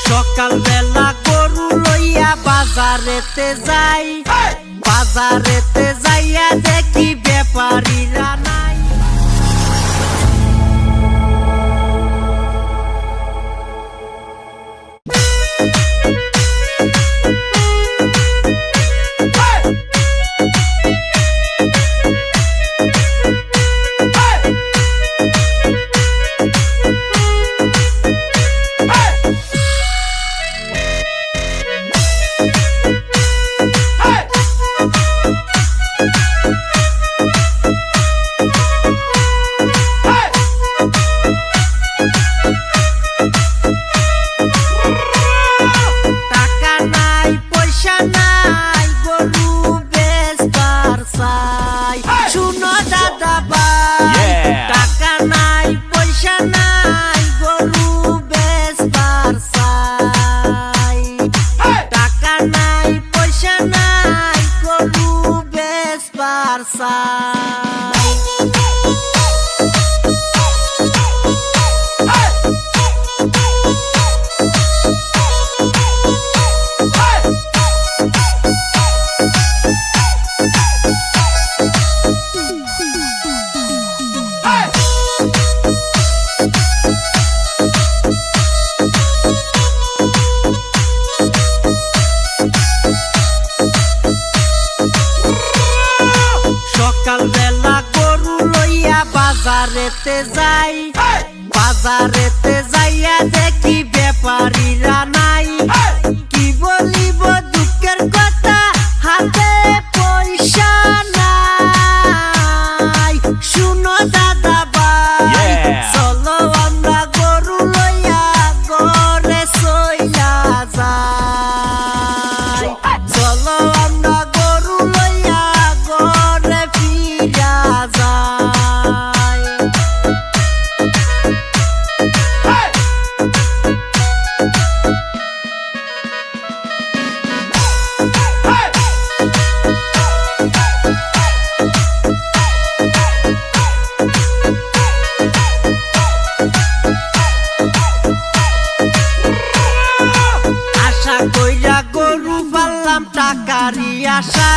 সকাল বেলা গরু লইয়া বাজারেতে যাই, বাজারেতে যাইয়া দেখি ব্যাপারীরা নাই। সকাল বেলা গরু লইয়া বাজারেতে যাই, বাজারেতে যাইয়া দেখি ব্যাপারীরা নাই। কি বলিব দুঃখের কথা, হাতে পয়সা নাই। শুনো দাদা ভাই, চলো আমরা গরু লইয়া ঘরে চইলা যাই। চলো আমরা গরু লইয়া ঘরে ফিরা যাই। আশা কইরা গরু পাললাম টাকারই আশা,